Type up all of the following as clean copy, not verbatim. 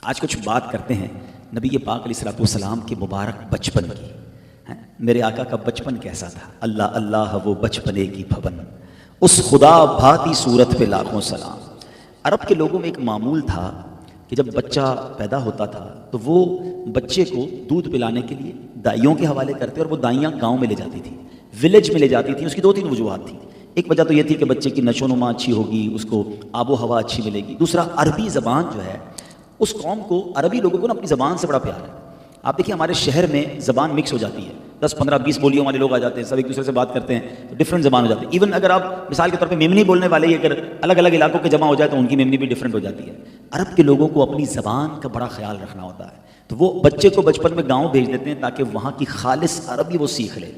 آج کچھ بات کرتے ہیں نبی پاک علیہ الصلوۃ والسلام کے مبارک بچپن کی. میرے آقا کا بچپن کیسا تھا؟ اللہ اللہ وہ بچپنے کی بھون، اس خدا بھاتی صورت پہ لاکھوں سلام. عرب کے لوگوں میں ایک معمول تھا کہ جب بچہ پیدا ہوتا تھا تو وہ بچے کو دودھ پلانے کے لیے دائیوں کے حوالے کرتے اور وہ دائیاں گاؤں میں لے جاتی تھی، ولیج میں لے جاتی تھی. اس کی 2-3 وجوہات تھیں. ایک وجہ تو یہ تھی کہ بچے کی نشو و نما اچھی ہوگی، اس کو آب و ہوا اچھی ملے گی. دوسرا، عربی زبان جو ہے اس قوم کو، عربی لوگوں کو نا اپنی زبان سے بڑا پیار ہے. آپ دیکھیں ہمارے شہر میں زبان مکس ہو جاتی ہے، 10-15-20 بولیوں والے لوگ آ جاتے ہیں، سب ایک دوسرے سے بات کرتے ہیں تو ڈفرینٹ زبان ہو جاتی ہے. ایون اگر آپ مثال کے طور پہ میمنی بولنے والے ہی اگر الگ الگ علاقوں کے جمع ہو جائے تو ان کی میمنی بھی ڈفرینٹ ہو جاتی ہے. عرب کے لوگوں کو اپنی زبان کا بڑا خیال رکھنا ہوتا ہے، تو وہ بچے کو بچپن میں گاؤں بھیج دیتے ہیں تاکہ وہاں کی خالص عربی وہ سیکھ لے.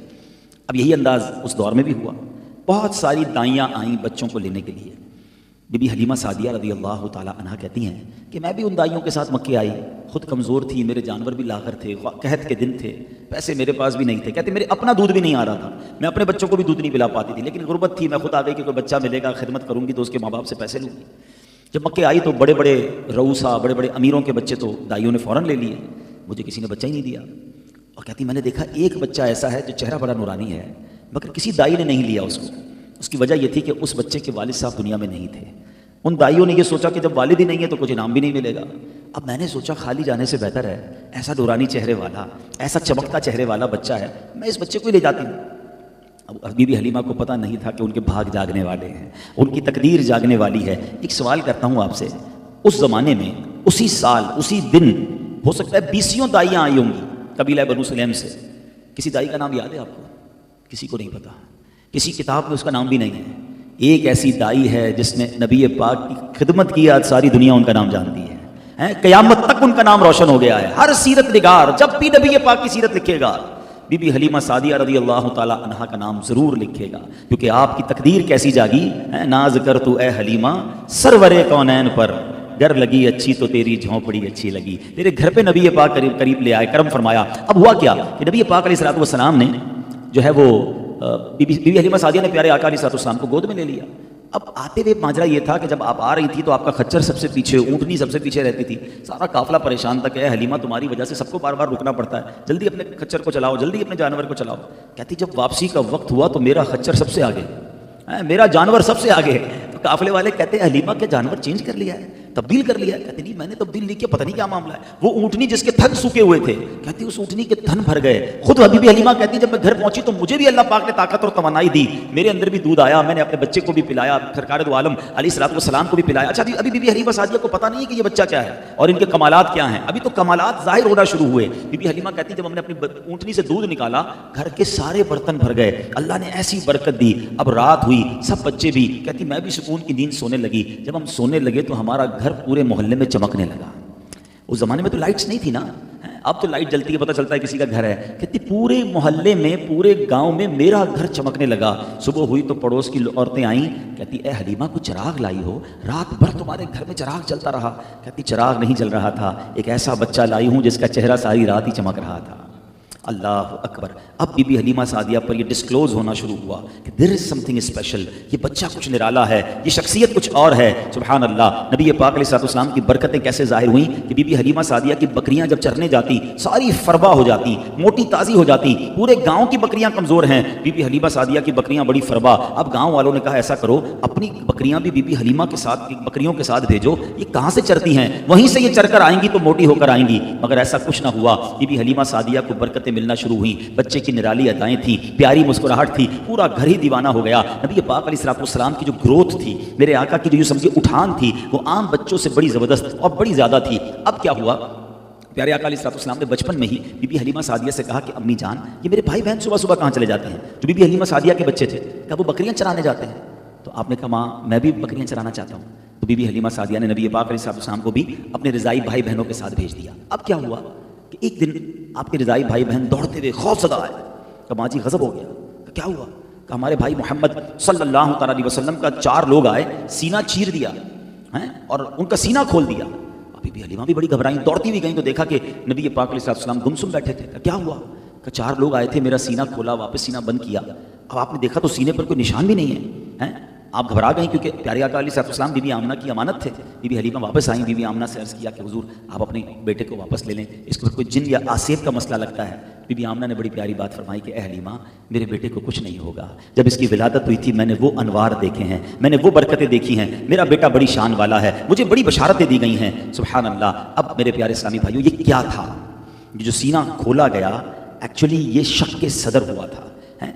اب یہی انداز اس دور میں بھی ہوا. بہت ساری دائیاں آئیں بچوں کو لینے کے لیے. بی بی حلیمہ سعدیہ رضی اللہ تعالیٰ عنہا کہتی ہیں کہ میں بھی ان دائیوں کے ساتھ مکے آئی، خود کمزور تھی، میرے جانور بھی لاغر تھے، قحط کے دن تھے، پیسے میرے پاس بھی نہیں تھے. کہتے میرے اپنا دودھ بھی نہیں آ رہا تھا، میں اپنے بچوں کو بھی دودھ نہیں پلا پاتی تھی، لیکن غربت تھی. میں خود آ گئی کہ کوئی بچہ ملے گا، خدمت کروں گی تو اس کے ماں باپ سے پیسے لوں گی. جب مکے آئی تو بڑے بڑے رؤسا، بڑے بڑے امیروں کے بچے تو دائیوں نے فوراً لے لیے، مجھے کسی نے بچہ ہی نہیں دیا. اور کہتی میں نے دیکھا ایک بچہ ایسا ہے جو چہرہ بڑا نورانی ہے مگر کسی دائی نے نہیں لیا اس کو. اس کی وجہ یہ تھی کہ اس بچے کے والد صاحب دنیا میں نہیں تھے. ان دائیوں نے یہ سوچا کہ جب والد ہی نہیں ہے تو کچھ انعام بھی نہیں ملے گا. اب میں نے سوچا خالی جانے سے بہتر ہے ایسا نورانی چہرے والا، ایسا چمکتا چہرے والا بچہ ہے، میں اس بچے کو ہی لے جاتی ہوں. اب بی بی حلیمہ کو پتہ نہیں تھا کہ ان کے بھاگ جاگنے والے ہیں، ان کی تقدیر جاگنے والی ہے. ایک سوال کرتا ہوں آپ سے، اس زمانے میں اسی سال اسی دن ہو سکتا ہے 20 دائیاں آئی ہوں گی قبیلہ بنو سلیم سے. کسی دائی کا نام یاد ہے آپ کو؟ کسی کو نہیں پتا، کسی کتاب میں اس کا نام بھی نہیں ہے. ایک ایسی دائی ہے جس نے نبی پاک کی خدمت کی، آج ساری دنیا ان کا نام جانتی ہے، قیامت تک ان کا نام روشن ہو گیا ہے. ہر سیرت نگار جب بھی نبی پاک کی سیرت لکھے گا بی بی حلیمہ سعدیہ رضی اللہ تعالی عنہا کا نام ضرور لکھے گا، کیونکہ آپ کی تقدیر کیسی جاگی. ناز کر تو اے حلیمہ سرور کونین پر، گر لگی اچھی تو تیری جھونپڑی اچھی لگی. تیرے گھر پہ نبی پاک قریب لے آئے، کرم فرمایا. اب ہوا کیا کہ نبی پاک علیہ الصلوۃ والسلام نے جو ہے وہ بی بی حلیمہ سعدیہ نے پیارے آقا علیہ الصلوۃ والسلام کو گود میں لے لیا. اب آتے ہوئے ماجرا یہ تھا کہ جب آپ آ رہی تھی تو آپ کا خچر سب سے پیچھے، اونٹنی سب سے پیچھے رہتی تھی. سارا قافلہ پریشان تھا کہ اے حلیمہ تمہاری وجہ سے سب کو بار بار رکنا پڑتا ہے، جلدی اپنے خچر کو چلاؤ، جلدی اپنے جانور کو چلاؤ. کہتی جب واپسی کا وقت ہوا تو میرا خچر سب سے آگے، میرا جانور سب سے آگے. تو قافلے والے کہتے ہیں حلیمہ کیا جانور چینج کر لیا ہے، تبدیل کر لیا ہے؟ کہتے نہیں میں نے تبدیل نہیں کیا، پتہ نہیں کیا معاملہ ہے. وہ اونٹنی جس کے تھن سوکے ہوئے تھے، کہتی اس اونٹنی کے تھن بھر گئے. خود بی بی حلیمہ کہتی جب میں گھر پہنچی تو مجھے بھی اللہ پاک نے طاقت اور توانائی دی، میرے اندر بھی دودھ آیا، میں نے اپنے بچے کو بھی پلایا، سرکار دو عالم علیہ الصلوۃ والسلام کو بھی پلایا. اچھا ابھی بی بی حلیمہ سعدیہ کو پتہ نہیں ہے کہ یہ بچہ کیا ہے اور ان کے کمالات کیا ہیں، ابھی تو کمالات ظاہر ہونا شروع ہوئے. بی بی حلیمہ کہتی جب ہم نے اپنی اونٹنی سے دودھ نکالا گھر کے سارے برتن بھر گئے، اللہ نے ایسی برکت دی. اب رات ہوئی، سب بچے بھی، کہتی میں بھی سکون کی نیند سونے لگی. جب ہم سونے لگے تو ہمارا گھر پورے محلے میں چمکنے لگا. اس زمانے میں تو لائٹس نہیں تھی نا، اب تو لائٹ جلتی ہے پتہ چلتا ہے کسی کا گھر ہے. کہتی پورے محلے میں، پورے گاؤں میں میرا گھر چمکنے لگا. صبح ہوئی تو پڑوس کی عورتیں آئیں، کہتی اے حلیمہ کو چراغ لائی ہو، رات بھر تمہارے گھر میں چراغ چلتا رہا. کہتی چراغ نہیں جل رہا تھا، ایک ایسا بچہ لائی ہوں جس کا چہرہ ساری رات ہی چمک رہا تھا. اللہ اکبر. اب بی بی حلیمہ سعدیہ پر یہ ڈسکلوز ہونا شروع ہوا کہ دیر از سم تھنگ اسپیشل، یہ بچہ کچھ نرالا ہے، یہ شخصیت کچھ اور ہے. سبحان اللہ. نبی پاک علیہ الصلوۃ والسلام کی برکتیں کیسے ظاہر ہوئیں کہ بی بی حلیمہ سعدیہ کی بکریاں جب چرنے جاتی ساری فربا ہو جاتی، موٹی تازی ہو جاتی. پورے گاؤں کی بکریاں کمزور ہیں، بی بی حلیمہ سعدیہ کی بکریاں بڑی فربا. اب گاؤں والوں نے کہا ایسا کرو اپنی بکریاں بھی بی بی حلیمہ کے ساتھ، بکریوں کے ساتھ بھیجو، یہ کہاں سے چرتی ہیں، وہیں سے یہ چر کر آئیں گی تو موٹی ہو کر آئیں گی. مگر ایسا کچھ نہ ہوا. بی بی حلیمہ سعدیہ کو برکتیں ملنا شروع ہوئیں. بچے کی نرالی ادائیں تھیں، پیاری مسکراہٹ تھی، پورا گھر ہی دیوانہ ہو گیا. نبی پاک علیہ الصلوۃ والسلام کی جو گروتھ تھی، میرے آقا کی جو سمجھے اٹھان تھی، وہ عام بچوں سے بڑی زبردست اور بڑی زیادہ تھی. اب کیا ہوا، پیارے آقا علیہ الصلوۃ والسلام نے بچپن میں ہی بی بی حلیمہ سعدیہ سے کہا کہ امی جان یہ میرے بھائی بہن صبح صبح کہاں چلے جاتے ہیں؟ جو بی بی حلیمہ سعدیہ کے بچے تھے، کہا وہ بکریاں چرانے جاتے ہیں. تو آپ نے کہا ماں میں بھی بکریاں چرانا چاہتا ہوں. تو بی بی حلیمہ سعدیہ نے نبی پاک علیہ الصلوۃ والسلام کو بھی اپنے رضائی بھائی بہنوں کے ساتھ بھیج دیا. اب کیا ہوا کہ ایک دن آپ کے رضائی بھائی بہن دوڑتے ہوئے خوف زدہ آئے. کہ ماں جی غضب ہو گیا. کیا ہوا؟ کہ ہمارے بھائی محمد صلی اللہ تعالیٰ علیہ وسلم کا 4 لوگ آئے، سینہ چیر دیا اور ان کا سینہ کھول دیا. بی بی حلیمہ بھی بڑی گھبرائیں، دوڑتی ہوئی گئیں تو دیکھا کہ نبی پاک علیہ الصلوۃ والسلام گمسم بیٹھے تھے. کیا ہوا؟ کہ 4 لوگ آئے تھے، میرا سینہ کھولا، واپس سینہ بند کیا. اب آپ نے دیکھا تو سینے پر کوئی نشان بھی نہیں ہے. آپ گھبرا گئیں کیونکہ پیارے آقا علیہ السلام بی بی آمنہ کی امانت تھے. بی بی حلیمہ واپس آئیں. بی بی آمنہ سے عرض کیا کہ حضور آپ اپنے بیٹے کو واپس لے لیں, اس کو کوئی جن یا آسیب کا مسئلہ لگتا ہے. بی بی آمنہ نے بڑی پیاری بات فرمائی کہ اے حلیمہ میرے بیٹے کو کچھ نہیں ہوگا. جب اس کی ولادت ہوئی تھی میں نے وہ انوار دیکھے ہیں, میں نے وہ برکتیں دیکھی ہیں, میرا بیٹا بڑی شان والا ہے, مجھے بڑی بشارتیں دی گئی ہیں. سبحان اللہ. اب میرے پیارے اسلامی بھائیوں یہ کیا تھا؟ یہ جو سینہ کھولا گیا ایکچولی یہ شق صدر ہوا تھا.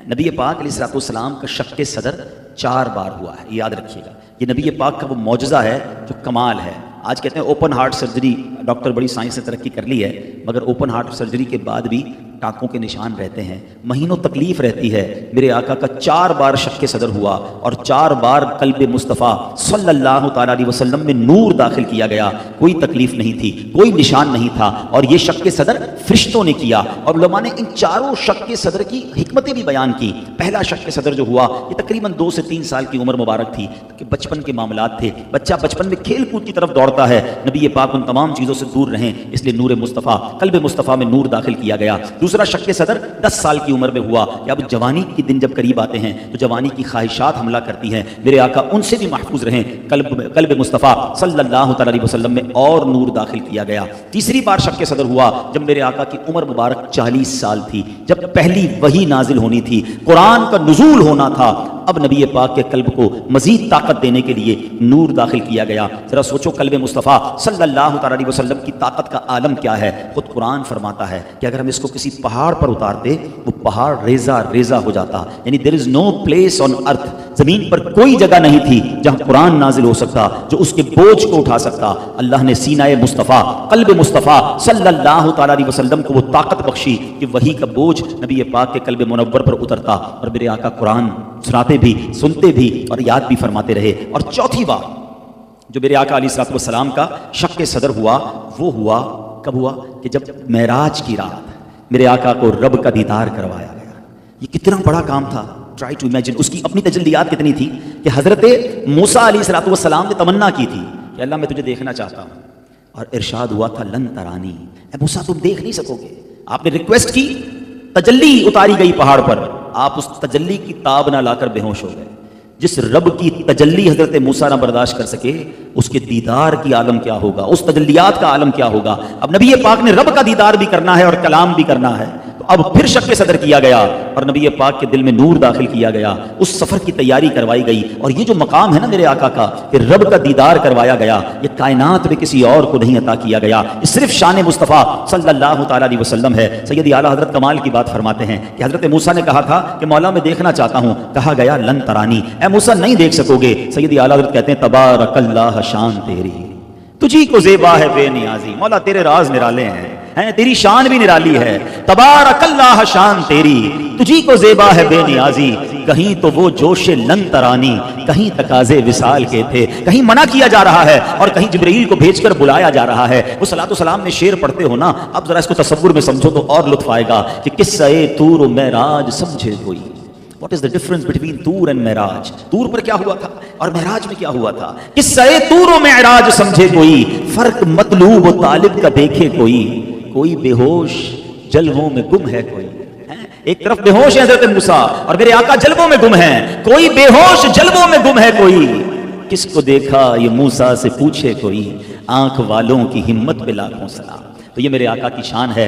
نبی پاک علیہ السلام کا شق صدر 4 بار ہوا ہے, یاد رکھیے گا. یہ نبی پاک کا وہ معجزہ ہے جو کمال ہے. آج کہتے ہیں اوپن ہارٹ سرجری, ڈاکٹر بڑی سائنس نے ترقی کر لی ہے, مگر اوپن ہارٹ سرجری کے بعد بھی ٹانکوں کے نشان رہتے ہیں, مہینوں تکلیف رہتی ہے. میرے آقا کا 4 بار شق صدر ہوا اور 4 بار قلب مصطفیٰ صلی اللہ تعالیٰ علیہ وسلم میں نور داخل کیا گیا. کوئی تکلیف نہیں تھی, کوئی نشان نہیں تھا, اور یہ شق صدر فرشتوں نے کیا. اور علماء نے ان چاروں شق صدر کی حکمتیں بھی بیان کی. پہلا شق صدر جو ہوا یہ تقریباً 2 سے 3 سال کی عمر مبارک تھی کہ بچپن کے معاملات تھے. بچہ بچپن میں کھیل کود کی طرف دوڑتا ہے, نبی پاک ان تمام چیزوں سے دور رہیں, اس لیے نور مصطفیٰ قلب مصطفیٰ میں نور داخل کیا گیا. دوسرا شق صدر 10 سال کی عمر میں ہوا کہ اب جوانی کے دن جب قریب آتے ہیں تو جوانی کی خواہشات حملہ کرتی ہیں. میرے آقا ان سے بھی محفوظ رہیں. قلب مصطفیٰ صلی اللہ تعالیٰ علیہ وسلم میں اور نور داخل کیا گیا. تیسری بار شق صدر ہوا جب میرے آقا کی عمر مبارک 40 سال تھی, جب پہلی وحی نازل ہونی تھی, قرآن کا نزول ہونا تھا. اب نبی پاک کے قلب کو مزید طاقت دینے کے لیے نور داخل کیا گیا. ذرا سوچو قلب مصطفیٰ صلی اللہ تعالیٰ علیہ وسلم کی طاقت کا عالم کیا ہے. خود قرآن فرماتا ہے کہ اگر ہم اس کو کسی پہاڑ پر اتارتے وہ پہاڑ ریزہ ریزہ ہو جاتا. یعنی there is no place on earth, زمین پر کوئی جگہ نہیں تھی جہاں قرآن نازل ہو سکتا جو اس کے بوجھ کو اٹھا سکتا. اللہ نے سینہ مصطفیٰ قلب مصطفیٰ صلی اللہ تعالیٰ علیہ وسلم کو وہ طاقت بخشی کہ وہی کا بوجھ نبی پاک کے قلب منور پر اترتا, اور میرے آقا قرآن سناتے بھی, سنتے بھی اور یاد بھی فرماتے رہے. اور چوتھی بار جو میرے آقا علیہ السلام کا شق صدر ہوا وہ ہوا کب ہوا کہ جب معراج کی رات میرے آقا کو رب کا دیدار کروایا گیا. یہ کتنا بڑا کام تھا. Try to imagine. اس کی اپنی تجلیات کتنی تھی کہ حضرت موسیٰ علیہ السلام نے تمنا کی تھی کہ اللہ میں تجھے دیکھنا چاہتا ہوں, اور ارشاد ہوا تھا لن ترانی, اے موسیٰ تم دیکھ نہیں سکو گے. آپ نے ریکویسٹ کی, تجلی اتاری گئی پہاڑ پر, آپ اس تجلی کی تاب نہ لا کر بے ہوش ہو گئے. جس رب کی تجلی حضرت موسیٰ نہ برداشت کر سکے اس کے دیدار کی عالم کیا ہوگا, اس تجلیات کا عالم کیا ہوگا. اب نبی پاک نے رب کا دیدار بھی کرنا ہے اور کلام بھی کرنا ہے, تو اب پھر شق صدر کیا گیا اور نبی پاک کے دل میں نور داخل کیا گیا. اس سفر کی تیاری کروائی گئی. اور یہ جو مقام ہے نا میرے آقا کا کہ رب کا دیدار کروایا گیا, یہ کائنات میں کسی اور کو نہیں عطا کیا گیا, یہ صرف شان مصطفیٰ صلی اللہ تعالیٰ علیہ وسلم ہے. سیدی اعلیٰ حضرت کمال کی بات فرماتے ہیں کہ حضرت موسیٰ نے کہا تھا کہ مولا میں دیکھنا چاہتا ہوں, کہا گیا لن ترانی, اے موسیٰ نہیں دیکھ سکو گے. سیدی اعلیٰ حضرت کہتے ہیں تبارک اللہ شان تیری, تجھی کو زیبا ہے بے نیازی. مولا تیرے راز نرالے ہیں, تیری شان بھی نرالی ہے. تبارک اللہ شان تیری, تجھی کو زیبا ہے بے نیازی. کہیں تو وہ جوش لن ترانی, کہیں تقاضے وصال کے تھے, کہیں منع کیا جا رہا ہے اور کہیں جبرائیل کو بھیج کر بلایا جا رہا ہے. وہ صلاۃ و سلام میں شعر پڑھتے ہو نا, اب ذرا اس کو تصور میں سمجھو تو اور لطف آئے گا کہ قصہ طور و معراج سمجھے کوئی. What is the difference between طور and معراج؟ طور پر کیا ہوا تھا اور معراج میں کیا ہوا تھا؟ قصہ طور و معراج سمجھے کوئی, فرق مطلوب و طالب کا دیکھے کوئی. کوئی بے ہوش جلووں میں گم ہے کوئی. ایک طرف بے ہوش ہے حضرت موسیٰ اور میرے آقا جلووں میں گم ہیں. کوئی بے ہوش جلووں میں گم ہے کوئی. کس کو دیکھا یہ موسیٰ سے پوچھے کوئی, آنکھ والوں کی ہمت پہ لاکھوں سلام. تو یہ میرے آقا کی شان ہے.